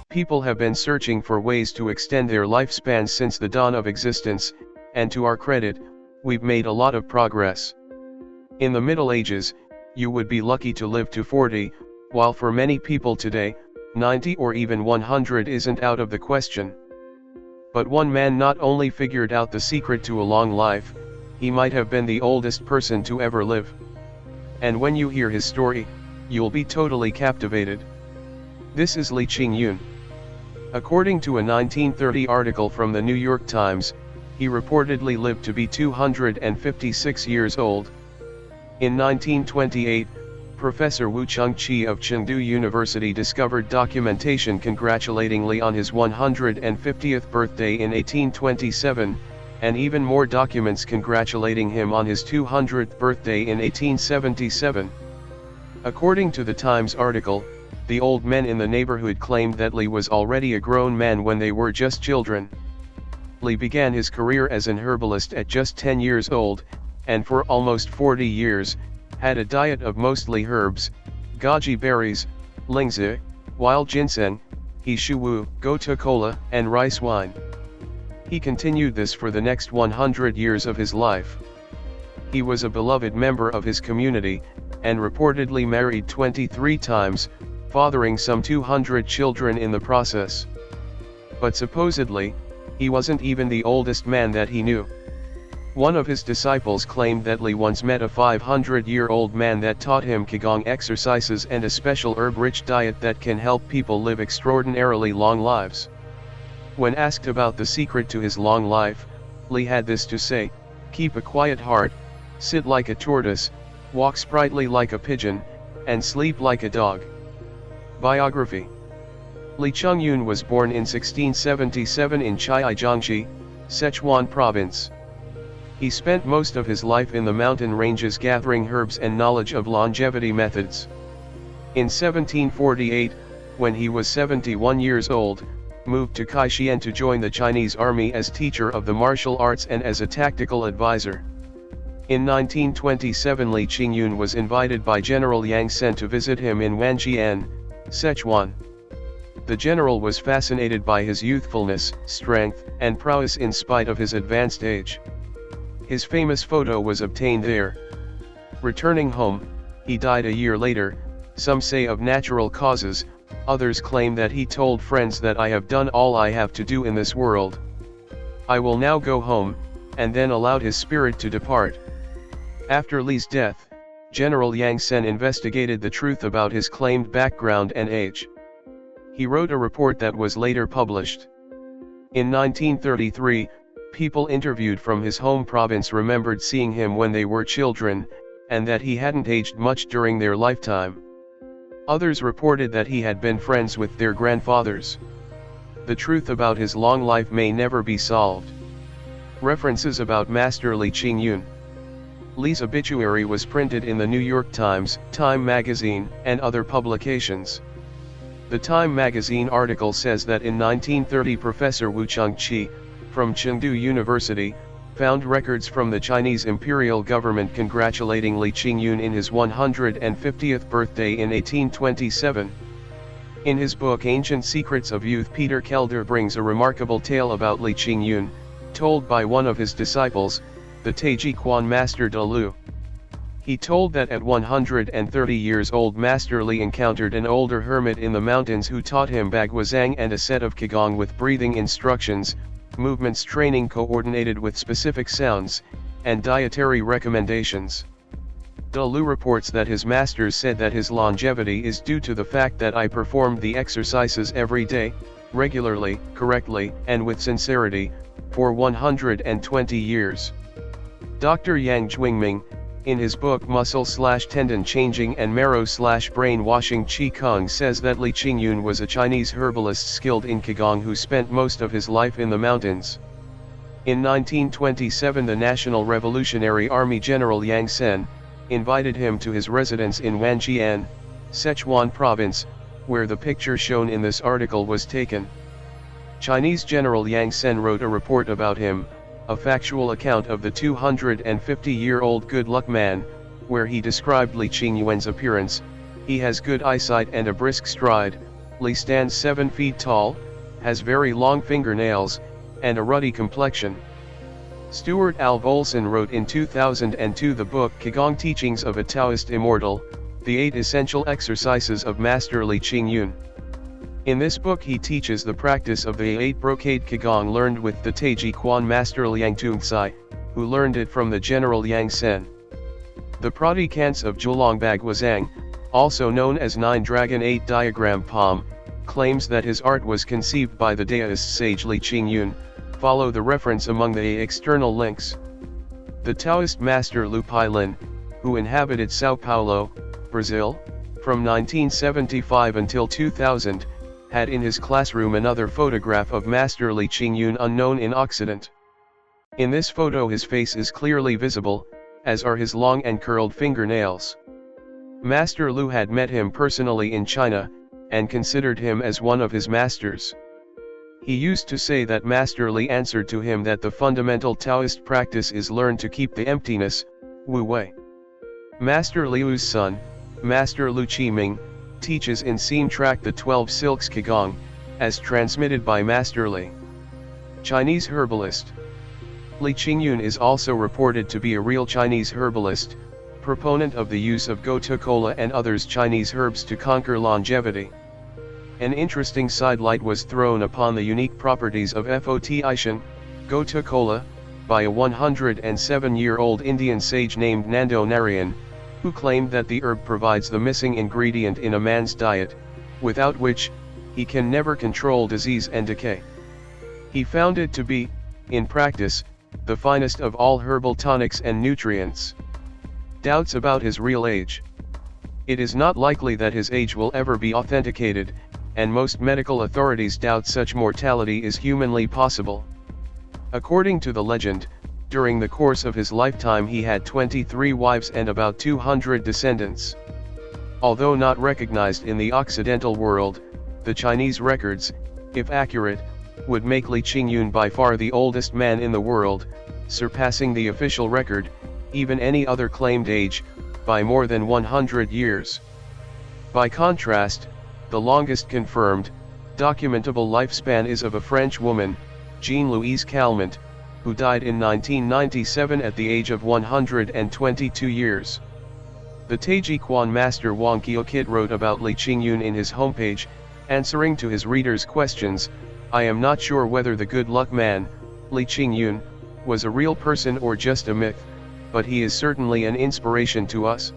People have been searching for ways to extend their lifespans since the dawn of existence, and to our credit, we've made a lot of progress. In the Middle Ages, you would be lucky to live to 40, while for many people today, 90 or even 100 isn't out of the question. But one man not only figured out the secret to a long life, he might have been the oldest person to ever live. And when you hear his story, you'll be totally captivated. This is Li Ching Yuen. According to a 1930 article from the New York Times, he reportedly lived to be 256 years old. In 1928, Professor Wu-Chung Chieh of Chengdu University discovered documentation congratulating Li on his 150th birthday in 1827, and even more documents congratulating him on his 200th birthday in 1877. According to the Times article, the old men in the neighborhood claimed that Li was already a grown man when they were just children. Li began his career as an herbalist at just 10 years old, and for almost 40 years, had a diet of mostly herbs, goji berries, lingzi, wild ginseng, hishuwu, gotu kola, and rice wine. He continued this for the next 100 years of his life. He was a beloved member of his community, and reportedly married 23 times, fathering some 200 children in the process. But supposedly, he wasn't even the oldest man that he knew. One of his disciples claimed that Li once met a 500-year-old man that taught him Qigong exercises and a special herb-rich diet that can help people live extraordinarily long lives. When asked about the secret to his long life, Li had this to say: "Keep a quiet heart, sit like a tortoise, walk sprightly like a pigeon, and sleep like a dog." Biography. Li Ching Yuen was born in 1677 in Chiayi Jiangxi, Sichuan province. He spent most of his life in the mountain ranges gathering herbs and knowledge of longevity methods. In 1748, when he was 71 years old, moved to Kaixin to join the Chinese army as teacher of the martial arts and as a tactical advisor. In 1927, Li Ching Yuen was invited by General Yang Sen to visit him in Wanjian, Sichuan. The general was fascinated by his youthfulness, strength, and prowess in spite of his advanced age. His famous photo was obtained there. Returning home, he died a year later, some say of natural causes, others claim that he told friends that "I have done all I have to do in this world. I will now go home," and then allowed his spirit to depart. After Li's death, General Yang Sen investigated the truth about his claimed background and age. He wrote a report that was later published. In 1933, people interviewed from his home province remembered seeing him when they were children, and that he hadn't aged much during their lifetime. Others reported that he had been friends with their grandfathers. The truth about his long life may never be solved. References about Master Li Ching Yuen. Li's obituary was printed in the New York Times, Time magazine, and other publications. The Time magazine article says that in 1930 Professor Wu-Chung Chieh, from Chengdu University, found records from the Chinese imperial government congratulating Li Ching Yuen in his 150th birthday in 1827. In his book Ancient Secrets of Youth, Peter Kelder brings a remarkable tale about Li Ching Yuen, told by one of his disciples, the Taiji Quan Master De Lu. He told that at 130 years old Master Li encountered an older hermit in the mountains who taught him Baguazhang and a set of Qigong with breathing instructions, movements training coordinated with specific sounds, and dietary recommendations. De Lu reports that his masters said that his longevity is due to the fact that I performed the exercises every day, regularly, correctly, and with sincerity, for 120 years. Dr. Yang Zhuangming, in his book Muscle/Tendon Changing and Marrow/Brain Washing Qi-Kong, says that Li Ching Yuen was a Chinese herbalist skilled in Qigong who spent most of his life in the mountains. In 1927 the National Revolutionary Army General Yang Sen invited him to his residence in Wanjian, Sichuan province, where the picture shown in this article was taken. Chinese General Yang Sen wrote a report about him, a factual account of the 250-year-old good luck man, where he described Li Ching Yuen's appearance: "He has good eyesight and a brisk stride, Li stands 7 feet tall, has very long fingernails, and a ruddy complexion. Stuart Alv Olson wrote in 2002 the book Qigong Teachings of a Taoist Immortal, The 8 Essential Exercises of Master Li Ching Yuen. In this book he teaches the practice of the 8 brocade Qigong learned with the Taiji Quan master Liang Tongcai, who learned it from the general Yang Sen. The Pradikants of Zhulangbag Wazang, also known as 9 Dragon 8 Diagram Palm, claims that his art was conceived by the Daoist sage Li Ching Yuen. Follow the reference among the external links. The Taoist master Lu Pailin, who inhabited Sao Paulo, Brazil, from 1975 until 2000, had in his classroom another photograph of Master Li Ching Yuen unknown in Occident. In this photo his face is clearly visible, as are his long and curled fingernails. Master Lu had met him personally in China, and considered him as one of his masters. He used to say that Master Li answered to him that the fundamental Taoist practice is learn to keep the emptiness, Wu Wei. Master Liu's son, Master Lu Qiming, teaches in Scene Track the 12 Silks Qigong, as transmitted by Master Li. Chinese herbalist. Li Ching Yuen is also reported to be a real Chinese herbalist, proponent of the use of gotu kola and others Chinese herbs to conquer longevity. An interesting sidelight was thrown upon the unique properties of Fot Ishan, gotu kola, by a 107-year-old Indian sage named Nando Narayan, who claimed that the herb provides the missing ingredient in a man's diet, without which, he can never control disease and decay. He found it to be, in practice, the finest of all herbal tonics and nutrients. Doubts about his real age. It is not likely that his age will ever be authenticated, and most medical authorities doubt such mortality is humanly possible. According to the legend, during the course of his lifetime he had 23 wives and about 200 descendants. Although not recognized in the Occidental world, the Chinese records, if accurate, would make Li Ching Yuen by far the oldest man in the world, surpassing the official record, even any other claimed age, by more than 100 years. By contrast, the longest confirmed, documentable lifespan is of a French woman, Jean-Louise Calment, who died in 1997 at the age of 122 years. The Taiji Quan master Wang Qiukit wrote about Li Ching Yuen in his homepage, answering to his readers' questions, "I am not sure whether the good luck man, Li Ching Yuen, was a real person or just a myth, but he is certainly an inspiration to us."